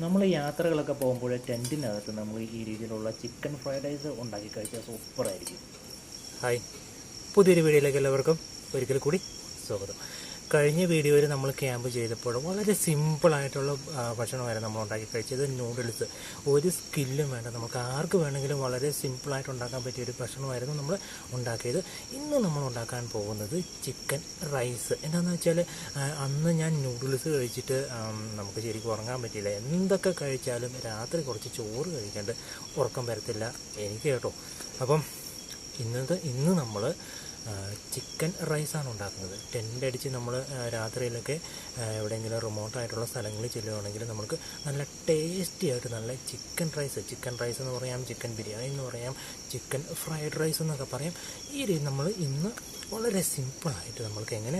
നമ്മൾ യാത്രകളൊക്കെ പോകുമ്പോൾ ടെൻറ്റിനകത്ത് നമ്മൾ ഈ രീതിയിലുള്ള ചിക്കൻ ഫ്രൈഡ് റൈസ് ഉണ്ടാക്കി കഴിച്ചാൽ സൂപ്പറായിരിക്കും. ഹായ്, പുതിയൊരു വീഡിയോയിലേക്ക് എല്ലാവർക്കും ഒരിക്കൽ കൂടി സ്വാഗതം. കഴിഞ്ഞ വീഡിയോയിൽ നമ്മൾ ക്യാമ്പ് ചെയ്തപ്പോൾ വളരെ സിമ്പിളായിട്ടുള്ള ഭക്ഷണമായിരുന്നു നമ്മൾ ഉണ്ടാക്കി കഴിച്ചത്. നൂഡിൽസ്. ഒരു സ്കില്ലും വേണ്ട, നമുക്ക് ആർക്ക് വേണമെങ്കിലും വളരെ സിമ്പിളായിട്ട് ഉണ്ടാക്കാൻ പറ്റിയ ഒരു ഭക്ഷണമായിരുന്നു നമ്മൾ ഉണ്ടാക്കിയത്. ഇന്ന് നമ്മൾ ഉണ്ടാക്കാൻ പോകുന്നത് ചിക്കൻ റൈസ്. എന്താണെന്ന് വെച്ചാൽ അന്ന് ഞാൻ നൂഡിൽസ് കഴിച്ചിട്ട് നമുക്ക് ശരിക്കും ഉറങ്ങാൻ പറ്റിയില്ല. എന്തൊക്കെ കഴിച്ചാലും രാത്രി കുറച്ച് ചോറ് കഴിക്കാണ്ട് ഉറക്കം വരത്തില്ല എനിക്ക് കേട്ടോ. അപ്പം ഇന്ന് നമ്മൾ ചിക്കൻ റൈസാണ് ഉണ്ടാക്കുന്നത്. ടെൻ്റ് അടിച്ച് നമ്മൾ രാത്രിയിലൊക്കെ എവിടെയെങ്കിലും റിമോട്ടായിട്ടുള്ള സ്ഥലങ്ങളിൽ ചെല്ലുകയാണെങ്കിൽ നമുക്ക് നല്ല ടേസ്റ്റി ആയിട്ട് നല്ല ചിക്കൻ റൈസ് എന്ന് പറയാം, ചിക്കൻ ബിരിയാണി എന്ന് പറയാം, ചിക്കൻ ഫ്രൈഡ് റൈസ് എന്നൊക്കെ പറയാം. ഈ രീതി നമ്മൾ ഇന്ന് വളരെ സിമ്പിളായിട്ട് നമ്മൾക്ക് എങ്ങനെ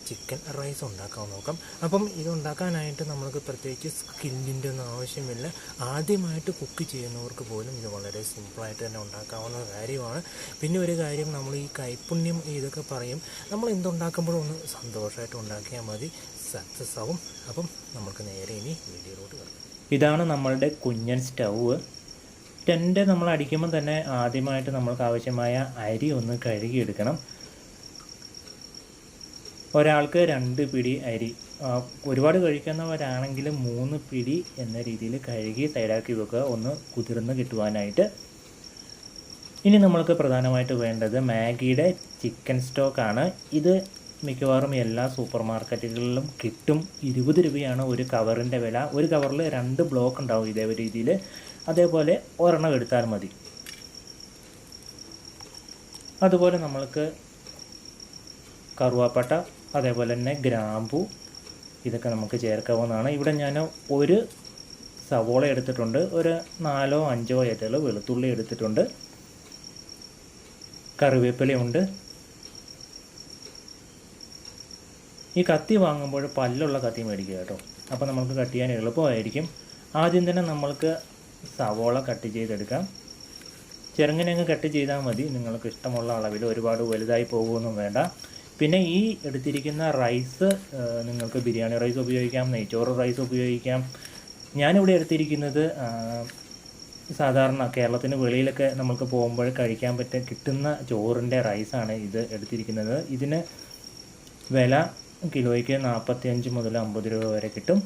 ചിക്കൻ റൈസ് ഉണ്ടാക്കാമെന്ന് നോക്കാം. അപ്പം ഇതുണ്ടാക്കാനായിട്ട് നമ്മൾക്ക് പ്രത്യേകിച്ച് സ്കില്ലിൻ്റെ ഒന്നും ആവശ്യമില്ല. ആദ്യമായിട്ട് കുക്ക് ചെയ്യുന്നവർക്ക് പോലും ഇത് വളരെ സിമ്പിളായിട്ട് തന്നെ ഉണ്ടാക്കാവുന്ന കാര്യമാണ്. പിന്നെ ഒരു കാര്യം, നമ്മൾ ഈ കൈപ്പുണ്യം ഇതൊക്കെ പറയും, നമ്മൾ എന്തുണ്ടാക്കുമ്പോഴും ഒന്ന് സന്തോഷമായിട്ട് ഉണ്ടാക്കിയാൽ മതി, സക്സസ് ആവും. അപ്പം നമുക്ക് നേരെ ഇനി വീഡിയോയിലോട്ട് കിടക്കാം. ഇതാണ് നമ്മളുടെ കുഞ്ഞൻ സ്റ്റൗവ്. ടെൻ്റ് നമ്മൾ അടിക്കുമ്പോൾ തന്നെ ആദ്യമായിട്ട് നമ്മൾക്ക് ആവശ്യമായ അരി ഒന്ന് കഴുകിയെടുക്കണം. ഒരാൾക്ക് 2 പിടി അരി, ഒരുപാട് കഴിക്കുന്നവരാണെങ്കിൽ 3 പിടി എന്ന രീതിയിൽ കഴുകി സൈഡാക്കി വെക്കുക, ഒന്ന് കുതിർന്ന് കിട്ടുവാനായിട്ട്. ഇനി നമ്മൾക്ക് പ്രധാനമായിട്ട് വേണ്ടത് മാഗിയുടെ ചിക്കൻ സ്റ്റോക്കാണ്. ഇത് മിക്കവാറും എല്ലാ സൂപ്പർ മാർക്കറ്റുകളിലും കിട്ടും. 20 രൂപയാണ് ഒരു കവറിൻ്റെ വില. ഒരു കവറിൽ 2 ബ്ലോക്ക് ഉണ്ടാവും ഇതേ രീതിയിൽ. അതേപോലെ ഒരെണ്ണം എടുത്താൽ മതി. അതുപോലെ നമ്മൾക്ക് കറുവാപ്പട്ട, അതേപോലെ തന്നെ ഗ്രാമ്പു, ഇതൊക്കെ നമുക്ക് ചേർക്കാവുന്നതാണ്. ഇവിടെ ഞാൻ ഒരു സവോള എടുത്തിട്ടുണ്ട്, ഒരു 4 or 5 ഏത്തകൾ വെളുത്തുള്ളി എടുത്തിട്ടുണ്ട്, കറിവേപ്പിലയുണ്ട്. ഈ കത്തി വാങ്ങുമ്പോൾ പല്ലുള്ള കത്തി മേടിക്കുക കേട്ടോ, അപ്പോൾ നമുക്ക് കട്ട് ചെയ്യാൻ എളുപ്പമായിരിക്കും. ആദ്യം തന്നെ നമ്മൾക്ക് സവോള കട്ട് ചെയ്തെടുക്കാം. ചെറുങ്ങനെ അങ്ങ് കട്ട് ചെയ്താൽ മതി, നിങ്ങൾക്ക് ഇഷ്ടമുള്ള അളവിൽ. ഒരുപാട് വലുതായി പോകുമൊന്നും വേണ്ട. പിന്നെ ഈ എടുത്തിരിക്കുന്ന റൈസ് നിങ്ങൾക്ക് ബിരിയാണി റൈസ് ഉപയോഗിക്കാം, നെയ്ച്ചോറ് റൈസ് ഉപയോഗിക്കാം. ഞാനിവിടെ എടുത്തിരിക്കുന്നത് സാധാരണ കേരളത്തിന് വെളിയിലൊക്കെ നമുക്ക് പോകുമ്പോൾ കഴിക്കാൻ കിട്ടുന്ന ചോറിൻ്റെ റൈസാണ് ഇത് എടുത്തിരിക്കുന്നത്. ഇതിന് വില കിലോയ്ക്ക് 45 മുതൽ 50 രൂപ വരെ കിട്ടും.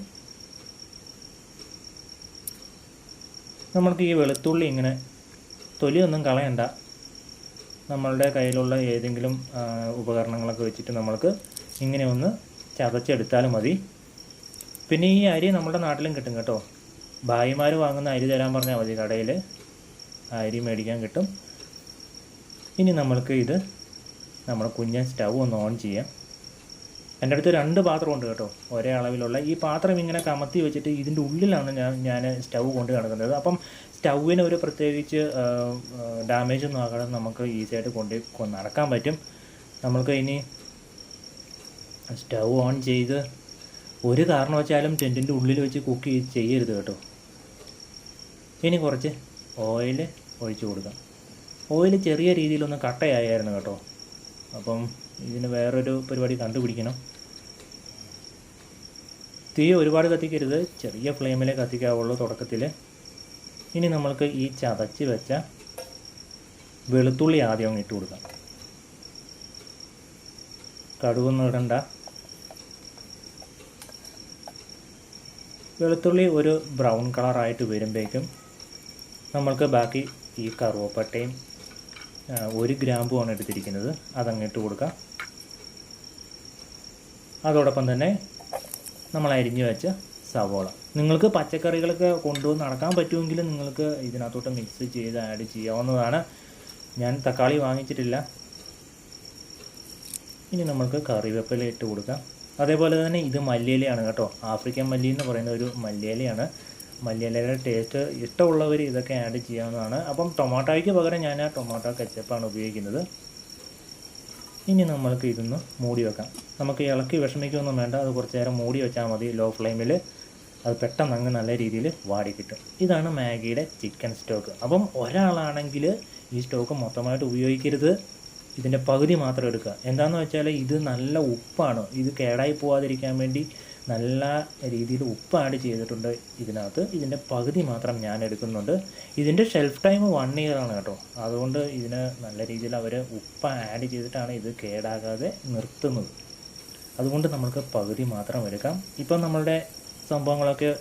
നമ്മൾക്ക് ഈ വെളുത്തുള്ളി ഇങ്ങനെ തൊലിയൊന്നും കളയണ്ട, നമ്മളുടെ കയ്യിലുള്ള ഏതെങ്കിലും ഉപകരണങ്ങളൊക്കെ വെച്ചിട്ട് നമ്മൾക്ക് ഇങ്ങനെ ഒന്ന് ചതച്ചെടുത്താലും മതി. പിന്നെ ഈ അരി നമ്മുടെ നാട്ടിലും കിട്ടും കേട്ടോ. ഭായിമാർ വാങ്ങുന്ന അരി തരാൻ പറഞ്ഞാൽ മതി, കടയിൽ അരി മേടിക്കാൻ കിട്ടും. ഇനി നമ്മൾക്ക് ഇത് നമ്മുടെ കുഞ്ഞൻ സ്റ്റൗ ഒന്ന് ഓൺ ചെയ്യാം. എൻ്റെ അടുത്ത് 2 പാത്രമുണ്ട് കേട്ടോ, ഒരേ അളവിലുള്ള. ഈ പാത്രം ഇങ്ങനെ കമത്തി വെച്ചിട്ട് ഇതിൻ്റെ ഉള്ളിലാണ് ഞാൻ സ്റ്റൗ കൊണ്ട് കിടക്കുന്നത്. അപ്പം സ്റ്റൗവിന് ഒരു പ്രത്യേകിച്ച് ഡാമേജ് ഒന്നും ആകാതെ നമുക്ക് ഈസിയായിട്ട് നടക്കാൻ പറ്റും. നമ്മൾക്ക് ഇനി സ്റ്റൗ ഓൺ ചെയ്ത് ഒരു കാരണവശാലും ടെൻറ്റിൻ്റെ ഉള്ളിൽ വെച്ച് കുക്ക് ചെയ്യരുത് കേട്ടോ. ഇനി കുറച്ച് ഓയിൽ ഒഴിച്ച് കൊടുക്കാം. ഓയിൽ ചെറിയ രീതിയിലൊന്ന് കട്ടയായിരുന്നു കേട്ടോ, അപ്പം ഇതിന് വേറൊരു പരിപാടി കണ്ടുപിടിക്കണം. തീ ഒരുപാട് കത്തിക്കരുത്, ചെറിയ ഫ്ലെയിമിലേ കത്തിക്കാവുള്ളൂ തുടക്കത്തിൽ. ഇനി നമ്മൾക്ക് ഈ ചതച്ച് വെച്ച വെളുത്തുള്ളി ആദ്യം അങ്ങ് ഇട്ട് കൊടുക്കാം. കടുകൊന്നും ഇടണ്ട. വെളുത്തുള്ളി ഒരു ബ്രൗൺ കളറായിട്ട് വരുമ്പോഴേക്കും നമ്മൾക്ക് ബാക്കി ഈ കറുവപ്പട്ടയും 1 ഗ്രാമ്പുമാണ് എടുത്തിരിക്കുന്നത്, അതങ്ങിട്ട് കൊടുക്കാം. അതോടൊപ്പം തന്നെ നമ്മൾ അരിഞ്ഞു വെച്ച സവോള. നിങ്ങൾക്ക് പച്ചക്കറികളൊക്കെ കൊണ്ടുവന്ന് നടക്കാൻ പറ്റുമെങ്കിൽ നിങ്ങൾക്ക് ഇതിനകത്തോട്ട് മിക്സ് ചെയ്ത് ആഡ് ചെയ്യാവുന്നതാണ്. ഞാൻ തക്കാളി വാങ്ങിച്ചിട്ടില്ല. ഇനി നമ്മൾക്ക് കറിവേപ്പില ഇട്ട് കൊടുക്കാം. അതേപോലെ തന്നെ ഇത് മല്ലിയിലയാണ് കേട്ടോ, ആഫ്രിക്കൻ മല്ലി എന്ന് പറയുന്ന ഒരു മല്ലിയിലയാണ്. മല്ലിയിലയുടെ ടേസ്റ്റ് ഇഷ്ടമുള്ളവർ ഇതൊക്കെ ആഡ് ചെയ്യാവുന്നതാണ്. അപ്പം ടൊമാറ്റോയ്ക്ക് പകരം ഞാൻ ടൊമാറ്റോ കെച്ചപ്പാണ് ഉപയോഗിക്കുന്നത്. ഇനി നമ്മൾക്ക് ഇതൊന്ന് മൂടി വെക്കാം. നമുക്ക് ഇളക്കി വിഷമിക്കൊന്നും വേണ്ട, അത് കുറച്ച് നേരം മൂടി വെച്ചാൽ മതി ലോ ഫ്ലെയിമിൽ. അത് പെട്ടെന്ന് അങ്ങ് നല്ല രീതിയിൽ വാടി കിട്ടും. ഇതാണ് മാഗിയുടെ ചിക്കൻ സ്റ്റോക്ക്. അപ്പം ഒരാളാണെങ്കിൽ ഈ സ്റ്റോക്ക് മൊത്തമായിട്ട് ഉപയോഗിക്കരുത്, ഇതിൻ്റെ പകുതി മാത്രം എടുക്കുക. എന്താണെന്ന് വെച്ചാൽ ഇത് നല്ല ഉപ്പാണ്. ഇത് കേടായി പോകാതിരിക്കാൻ വേണ്ടി നല്ല രീതിയിൽ ഉപ്പ് ആഡ് ചെയ്തിട്ടുണ്ട് ഇതിനകത്ത്. ഇതിൻ്റെ പകുതി മാത്രം ഞാൻ എടുക്കുന്നുണ്ട്. ഇതിൻ്റെ ഷെൽഫ് ടൈം 1 ഇയർ ആണ് കേട്ടോ. അതുകൊണ്ട് ഇതിന് നല്ല രീതിയിൽ അവർ ഉപ്പ് ആഡ് ചെയ്തിട്ടാണ് ഇത് കേടാകാതെ നിർത്തുന്നത്. അതുകൊണ്ട് നമുക്ക് പകുതി മാത്രം എടുക്കാം. ഇപ്പം നമ്മളുടെ സംഭവങ്ങളൊക്കെ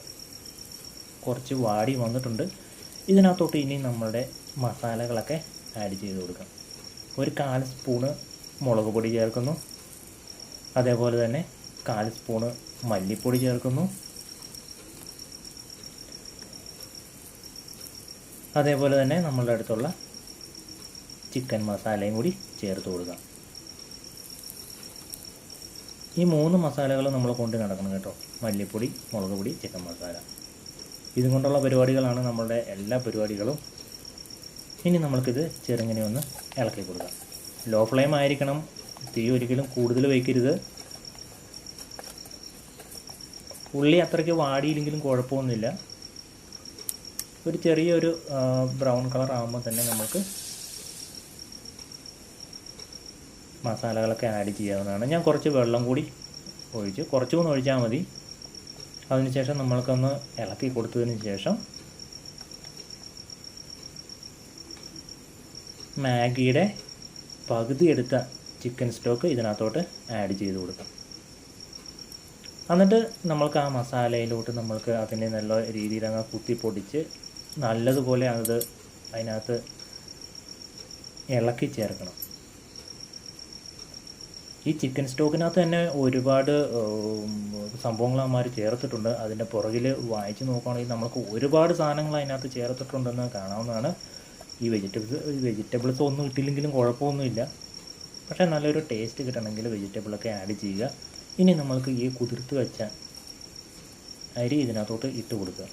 കുറച്ച് വാടി വന്നിട്ടുണ്ട്. ഇതിനകത്തോട്ട് ഇനി നമ്മളുടെ മസാലകളൊക്കെ ആഡ് ചെയ്ത് കൊടുക്കാം. ഒരു 1/4 സ്പൂണ് മുളക് പൊടി ചേർക്കുന്നു. അതേപോലെ തന്നെ 1/4 സ്പൂണ് മല്ലിപ്പൊടി ചേർക്കുന്നു. അതേപോലെ തന്നെ നമ്മളുടെ അടുത്തുള്ള ചിക്കൻ മസാലയും കൂടി ചേർത്ത് കൊടുക്കാം. ഈ 3 മസാലകൾ നമ്മൾ കൊണ്ട് നടക്കണം കേട്ടോ. മല്ലിപ്പൊടി, മുളക് പൊടി, ചിക്കൻ മസാല. ഇതും കൊണ്ടുള്ള പരിപാടികളാണ് നമ്മളുടെ എല്ലാ പരിപാടികളും. ഇനി നമ്മൾക്കിത് ചെറുങ്ങനെ ഒന്ന് ഇളക്കി കൊടുക്കാം. ലോ ഫ്ലെയിം ആയിരിക്കണം. തീ ഒരിക്കലും കൂടുതൽ വയ്ക്കരുത്. ഉള്ളി അത്രയ്ക്ക് വാടിയില്ലെങ്കിലും കുഴപ്പമൊന്നുമില്ല. ഒരു ചെറിയൊരു ബ്രൗൺ കളർ ആകുമ്പോൾ തന്നെ നമുക്ക് മസാലകളൊക്കെ ആഡ് ചെയ്യാവുന്നതാണ്. ഞാൻ കുറച്ച് വെള്ളം കൂടി ഒഴിച്ച്, കുറച്ചുകൂടി ഒഴിച്ചാൽ മതി. അതിനുശേഷം നമ്മൾക്കൊന്ന് ഇളക്കി കൊടുത്തതിന് ശേഷം മാഗിയുടെ പകുതി എടുത്ത ചിക്കൻ സ്റ്റോക്ക് ഇതിനകത്തോട്ട് ആഡ് ചെയ്ത് കൊടുക്കാം. എന്നിട്ട് നമ്മൾക്ക് ആ മസാലയിലോട്ട് നമ്മൾക്ക് അതിനെ നല്ല രീതിയിൽ അങ്ങ് കുത്തിപ്പൊടിച്ച് നല്ലതുപോലെ അത് അതിനകത്ത് ഇളക്കി ചേർക്കണം. ഈ ചിക്കൻ സ്റ്റോക്കിനകത്ത് തന്നെ ഒരുപാട് സംഭവങ്ങൾ അമ്മമാർ ചേർത്തിട്ടുണ്ട്. അതിൻ്റെ പുറകിൽ വായിച്ച് നോക്കുകയാണെങ്കിൽ നമുക്ക് ഒരുപാട് സാധനങ്ങൾ അതിനകത്ത് ചേർത്തിട്ടുണ്ടെന്ന് കാണാവുന്നതാണ്. ഈ വെജിറ്റബിൾസ് ഒന്നും ഇട്ടില്ലെങ്കിലും കുഴപ്പമൊന്നുമില്ല. പക്ഷേ നല്ലൊരു ടേസ്റ്റ് കിട്ടണമെങ്കിൽ വെജിറ്റബിളൊക്കെ ആഡ് ചെയ്യുക. ഇനി നമ്മൾക്ക് ഈ കുതിർത്ത് വെച്ച അരി ഇതിനകത്തോട്ട് ഇട്ട് കൊടുക്കുക.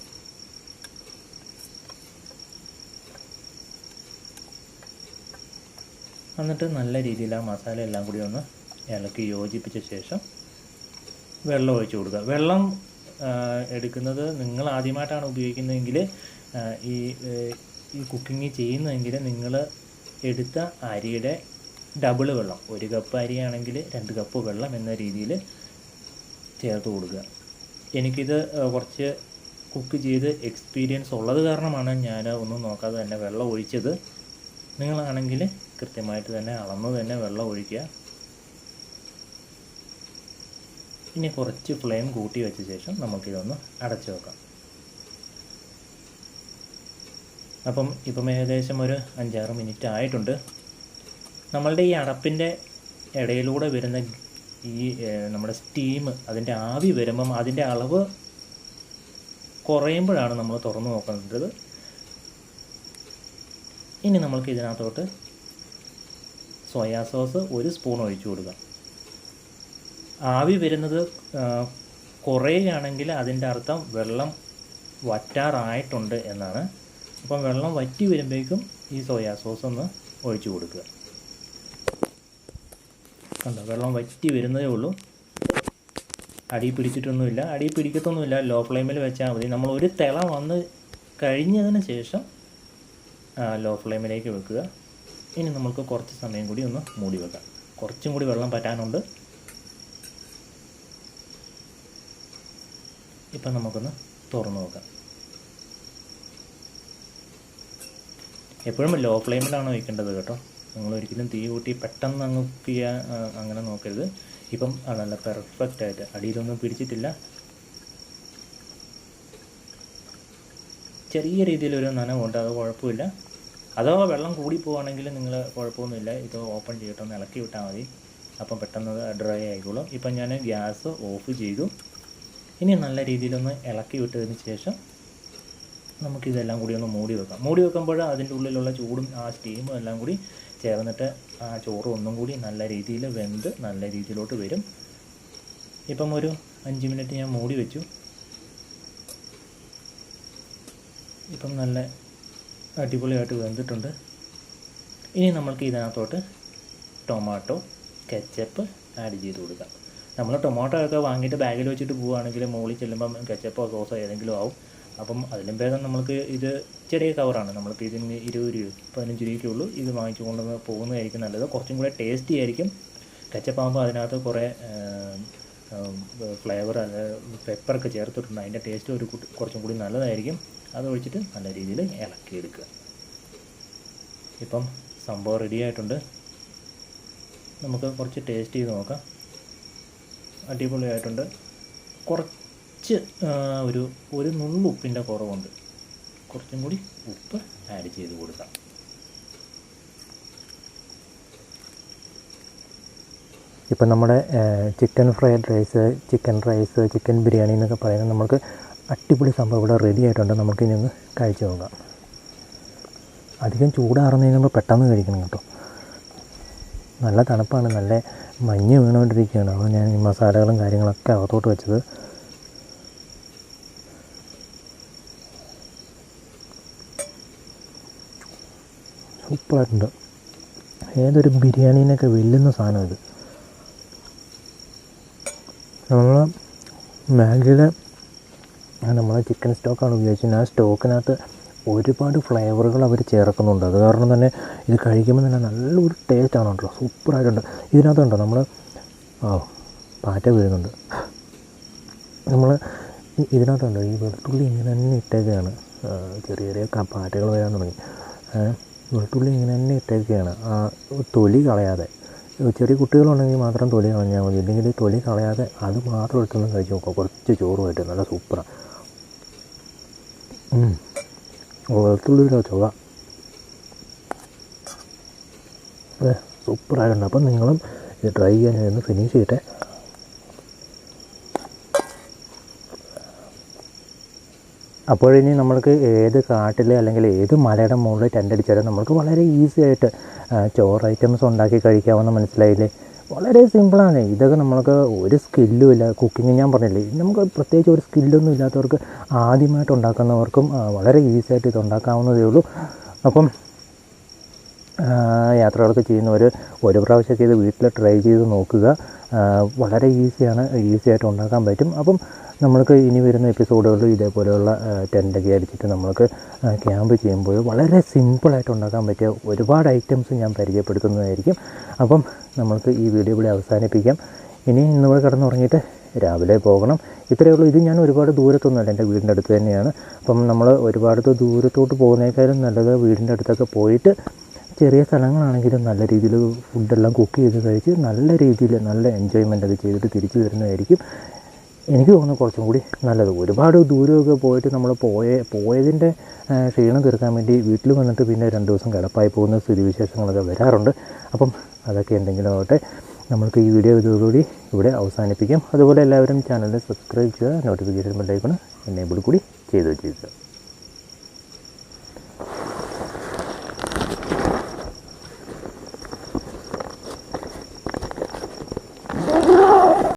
എന്നിട്ട് നല്ല രീതിയിൽ ആ മസാല എല്ലാം കൂടി ഒന്ന് ഇളക്കി യോജിപ്പിച്ച ശേഷം വെള്ളം ഒഴിച്ച് കൊടുക്കുക. വെള്ളം എടുക്കുന്നത് നിങ്ങൾ ആദ്യമായിട്ടാണ് ഉപയോഗിക്കുന്നതെങ്കിൽ, ഈ കുക്കിംഗ് ചെയ്യുന്നതെങ്കിൽ നിങ്ങൾ എടുത്ത അരിയുടെ ഡബിൾ വെള്ളം, 1 കപ്പ് അരിയാണെങ്കിൽ 2 കപ്പ് വെള്ളം എന്ന രീതിയിൽ ചേർത്ത് കൊടുക്കുക. എനിക്കിത് കുറച്ച് കുക്ക് ചെയ്ത് എക്സ്പീരിയൻസ് ഉള്ളത് കാരണമാണ് ഞാൻ ഒന്നും നോക്കാതെ തന്നെ വെള്ളം ഒഴിച്ചത്. നിങ്ങളാണെങ്കിൽ കൃത്യമായിട്ട് തന്നെ അളന്ന് തന്നെ വെള്ളം ഒഴിക്കുക. ഇനി കുറച്ച് ഫ്ലെയിം കൂട്ടി വെച്ച ശേഷം നമുക്കിതൊന്ന് അടച്ചു വെക്കാം. ഇപ്പം ഏകദേശം ഒരു 5-6 മിനിറ്റ് ആയിട്ടുണ്ട്. നമ്മളുടെ ഈ അടപ്പിൻ്റെ ഇടയിലൂടെ വരുന്ന ഈ നമ്മുടെ സ്റ്റീം, അതിൻ്റെ ആവി വരുമ്പം അതിൻ്റെ അളവ് കുറയുമ്പോഴാണ് നമ്മൾ തുറന്നു നോക്കേണ്ടത്. ഇനി നമ്മൾക്ക് ഇതിനകത്തോട്ട് സോയാ സോസ് 1 സ്പൂൺ ഒഴിച്ചു കൊടുക്കാം. ആവി വരുന്നത് കുറയുകയാണെങ്കിൽ അതിൻ്റെ അർത്ഥം വെള്ളം വറ്റാറായിട്ടുണ്ട് എന്നാണ്. അപ്പം വെള്ളം വറ്റി വരുമ്പോഴേക്കും ഈ സോയാ സോസ് ഒന്ന് ഒഴിച്ചു കൊടുക്കുക. കണ്ടോ, വെള്ളം വറ്റി വരുന്നതേ ഉള്ളൂ. അടി പിടിച്ചിട്ടൊന്നുമില്ല, അടി പിടിക്കത്തൊന്നുമില്ല. ലോ ഫ്ലെയിമിൽ വെച്ചാൽ മതി. നമ്മൾ ഒരു തിള വന്ന് കഴിഞ്ഞതിന് ശേഷം ലോ ഫ്ലെയിമിലേക്ക് വെക്കുക. ഇനി നമുക്ക് കുറച്ച് സമയം കൂടി ഒന്ന് മൂടി വെക്കാം. കുറച്ചും കൂടി വെള്ളം പറ്റാനുണ്ട്. ഇപ്പം നമുക്കൊന്ന് തുറന്നു നോക്കാം. എപ്പോഴും ലോ ഫ്ലെയിമിലാണ് വയ്ക്കേണ്ടത് കേട്ടോ. നിങ്ങൾ ഒരിക്കലും തീ കൂട്ടി പെട്ടെന്ന് അങ്ങ് കുക്ക് ചെയ്യാൻ അങ്ങനെ നോക്കരുത്. ഇപ്പം നല്ല പെർഫെക്റ്റായിട്ട് അടിയിലൊന്നും പിടിച്ചിട്ടില്ല. ചെറിയ രീതിയിലൊരു നനവുണ്ട്, അത് കുഴപ്പമില്ല. അഥവാ വെള്ളം കൂടി പോവുകയാണെങ്കിൽ നിങ്ങൾ കുഴപ്പമൊന്നുമില്ല, ഇത് ഓപ്പൺ ചെയ്തിട്ടൊന്ന് ഇളക്കി വിട്ടാൽ മതി. അപ്പം പെട്ടെന്ന് ഡ്രൈ ആയിക്കോളും. ഇപ്പം ഞാൻ ഗ്യാസ് ഓഫ് ചെയ്തു. ഇനി നല്ല രീതിയിലൊന്ന് ഇളക്കി വിട്ടതിന് ശേഷം നമുക്കിതെല്ലാം കൂടി ഒന്ന് മൂടി വെക്കാം. മൂടി വെക്കുമ്പോൾ അതിൻ്റെ ഉള്ളിലുള്ള ചൂടും ആ സ്റ്റീമും എല്ലാം കൂടി ചേർന്നിട്ട് ആ ചോറ് ഒന്നും കൂടി നല്ല രീതിയിൽ വെന്ത് നല്ല രീതിയിലോട്ട് വരും. ഇപ്പം ഒരു 5 മിനിറ്റ് ഞാൻ മൂടി വെച്ചു. ഇപ്പം നല്ല അടിപൊളിയായിട്ട് വെന്തിട്ടുണ്ട്. ഇനി നമ്മൾക്ക് ഇതിനകത്തോട്ട് ടൊമാറ്റോ കെച്ചപ്പ് ആഡ് ചെയ്ത് കൊടുക്കാം. നമ്മൾ ടൊമാറ്റോ ഒക്കെ വാങ്ങിയിട്ട് ബാഗിൽ വെച്ചിട്ട് പോവുകയാണെങ്കിൽ മുകളിൽ ചെല്ലുമ്പം കെച്ചപ്പോ സോസോ ഏതെങ്കിലും ആവും. അപ്പം അതിലും ഭേദം നമ്മൾക്ക് ഇത് ചെറിയ കവറാണ്, നമ്മൾക്ക് ഇതിന് 20 രൂപ 15 രൂപയ്ക്കേ ഉള്ളൂ. ഇത് വാങ്ങിച്ചു കൊണ്ടുവന്ന് പോകുന്നതായിരിക്കും നല്ലത്. കുറച്ചും കൂടെ ടേസ്റ്റി ആയിരിക്കും. കെച്ചപ്പാകുമ്പോൾ അതിനകത്ത് കുറേ ഫ്ലേവർ പെപ്പറൊക്കെ ചേർത്തിട്ടുണ്ട്. അതിൻ്റെ ടേസ്റ്റ് കുറച്ചും കൂടി നല്ലതായിരിക്കും. അതൊഴിച്ചിട്ട് നല്ല രീതിയിൽ ഇളക്കിയെടുക്കുക. ഇപ്പം സംഭവം റെഡി ആയിട്ടുണ്ട്. നമുക്ക് കുറച്ച് ടേസ്റ്റ് ചെയ്ത് നോക്കാം. അടിപൊളിയായിട്ടുണ്ട്. കുറച്ച് ഒരു നുള്ളു ഉപ്പിൻ്റെ കുറവുണ്ട്. കുറച്ചും കൂടി ഉപ്പ് ആഡ് ചെയ്ത് കൊടുക്കാം. ഇപ്പം നമ്മുടെ chicken fried rice, chicken biryani എന്നൊക്കെ പറയുന്നത് നമുക്ക് അടിപൊളി സംഭവം ഇവിടെ റെഡി ആയിട്ടുണ്ട്. നമുക്ക് ഇനി ഒന്ന് കഴിച്ച് നോക്കാം. അധികം ചൂടാറുന്നതിന് മുമ്പ് പെട്ടെന്ന് കഴിക്കണം കേട്ടോ. നല്ല തണുപ്പാണ്, നല്ല മഞ്ഞ് വീണുകൊണ്ടിരിക്കുകയാണ്. അപ്പോൾ ഞാൻ ഈ മസാലകളും കാര്യങ്ങളൊക്കെ അകത്തോട്ട് വെച്ചത്. സൂപ്പറായിട്ടുണ്ട്. ഏതൊരു ബിരിയാണീനൊക്കെ വെല്ലുന്ന സാധനം ഇത്. നമ്മൾ മാഗിയുടെ നമ്മൾ ചിക്കൻ സ്റ്റോക്കാണ് ഉപയോഗിച്ചത്. ആ സ്റ്റോക്കിനകത്ത് ഒരുപാട് ഫ്ലേവറുകൾ അവർ ചേർക്കുന്നുണ്ട്. അത് കാരണം തന്നെ ഇത് കഴിക്കുമ്പോൾ തന്നെ നല്ലൊരു ടേസ്റ്റാണ് കേട്ടോ. സൂപ്പറായിട്ടുണ്ട്. ഇതിനകത്തുണ്ടോ നമ്മൾ പാറ്റ വീഴുന്നുണ്ട്. നമ്മൾ ഇതിനകത്തുണ്ടോ ഈ വെളുത്തുള്ളി ഇങ്ങനെ തന്നെ ഇട്ടേക്കുകയാണ്. ചെറിയ ചെറിയ പാറ്റകൾ വരാൻ തുടങ്ങി. വെളുത്തുള്ളി ഇങ്ങനെ തന്നെ ഇട്ടേക്കുകയാണ്, തൊലി കളയാതെ. ചെറിയ കുട്ടികളുണ്ടെങ്കിൽ മാത്രം തൊലി കളഞ്ഞാൽ മതി. ഇല്ലെങ്കിൽ തൊലി കളയാതെ അത് മാത്രം എടുത്തൊന്ന് കഴിച്ച് നോക്കാം. കുറച്ച് ചോറുമായിട്ട് നല്ല സൂപ്പറാണ്. വെളുത്തുള്ളിയുടെ ചുവ സൂപ്പറായിട്ടുണ്ട്. അപ്പം നിങ്ങളും ഇത് ട്രൈ ചെയ്യാൻ ഒന്ന് ഫിനിഷ് ചെയ്യട്ടെ. അപ്പോഴിനി നമ്മൾക്ക് ഏത് കാട്ടിൽ അല്ലെങ്കിൽ ഏത് മലയുടെ മുകളിൽ ടെൻ്റ് അടിച്ചാലും നമ്മൾക്ക് വളരെ ഈസി ആയിട്ട് ചോറ് ഐറ്റംസ് ഉണ്ടാക്കി കഴിക്കാമെന്ന് മനസ്സിലായില്ലേ? വളരെ സിമ്പിളാണ്. ഇതൊക്കെ നമ്മൾക്ക് ഒരു സ്കില്ലും ഇല്ല. കുക്കിംഗ് ഞാൻ പറഞ്ഞില്ലേ, നമുക്ക് പ്രത്യേകിച്ച് ഒരു സ്കില്ലൊന്നും ഇല്ലാത്തവർക്ക്, ആദ്യമായിട്ട് ഉണ്ടാക്കുന്നവർക്കും വളരെ ഈസി ആയിട്ട് ഇത് ഉണ്ടാക്കാവുന്നതേ ഉള്ളൂ. അപ്പം യാത്രകളൊക്കെ ചെയ്യുന്നവർ ഒരു പ്രാവശ്യമൊക്കെ ഇത് വീട്ടിൽ ട്രൈ ചെയ്ത് നോക്കുക. വളരെ ഈസി ആയിട്ട് ഉണ്ടാക്കാൻ പറ്റും. അപ്പം നമ്മൾക്ക് ഇനി വരുന്ന എപ്പിസോഡുകളിൽ ഇതേപോലെയുള്ള ടെൻ്റൊക്കെ അടിച്ചിട്ട് നമ്മൾക്ക് ക്യാമ്പ് ചെയ്യുമ്പോൾ വളരെ സിമ്പിളായിട്ട് ഉണ്ടാക്കാൻ പറ്റിയ ഒരുപാട് ഐറ്റംസ് ഞാൻ പരിചയപ്പെടുത്തുന്നതായിരിക്കും. അപ്പം നമ്മൾക്ക് ഈ വീഡിയോ ഇവിടെ അവസാനിപ്പിക്കാം. ഇനി ഇന്നിവിടെ കിടന്നുറങ്ങിയിട്ട് രാവിലെ പോകണം. ഇത്രയേ ഉള്ളൂ. ഇത് ഞാൻ ഒരുപാട് ദൂരത്തൊന്നുമല്ല, എൻ്റെ വീടിൻ്റെ അടുത്ത് തന്നെയാണ്. അപ്പം നമ്മൾ ഒരുപാട് ദൂരത്തോട്ട് പോകുന്നതിനേക്കാളും നല്ലത് വീടിൻ്റെ അടുത്തൊക്കെ പോയിട്ട് ചെറിയ സ്ഥലങ്ങളാണെങ്കിലും നല്ല രീതിയിൽ ഫുഡെല്ലാം കുക്ക് ചെയ്ത് കഴിച്ച് നല്ല രീതിയിൽ നല്ല എൻജോയ്മെൻ്റൊക്കെ ചെയ്തിട്ട് തിരിച്ചു വരുന്നതായിരിക്കും എനിക്ക് തോന്നുന്നു കുറച്ചും കൂടി നല്ലത്. ഒരുപാട് ദൂരമൊക്കെ പോയിട്ട് നമ്മൾ പോയതിൻ്റെ ക്ഷീണം തീർക്കാൻ വേണ്ടി വീട്ടിൽ വന്നിട്ട് പിന്നെ 2 ദിവസം കിടപ്പായി പോകുന്ന സ്ഥിതിവിശേഷങ്ങളൊക്കെ വരാറുണ്ട്. അപ്പം അതൊക്കെ എന്തെങ്കിലും ആവട്ടെ. നമ്മൾക്ക് ഈ വീഡിയോ ഇതോടുകൂടി ഇവിടെ അവസാനിപ്പിക്കാം. അതുപോലെ എല്ലാവരും ചാനൽ സബ്സ്ക്രൈബ് ചെയ്യുക, നോട്ടിഫിക്കേഷൻ ബെൽ ഐക്കൺ എനേബിൾ കൂടി ചെയ്ത് വെച്ചിരിക്കുക.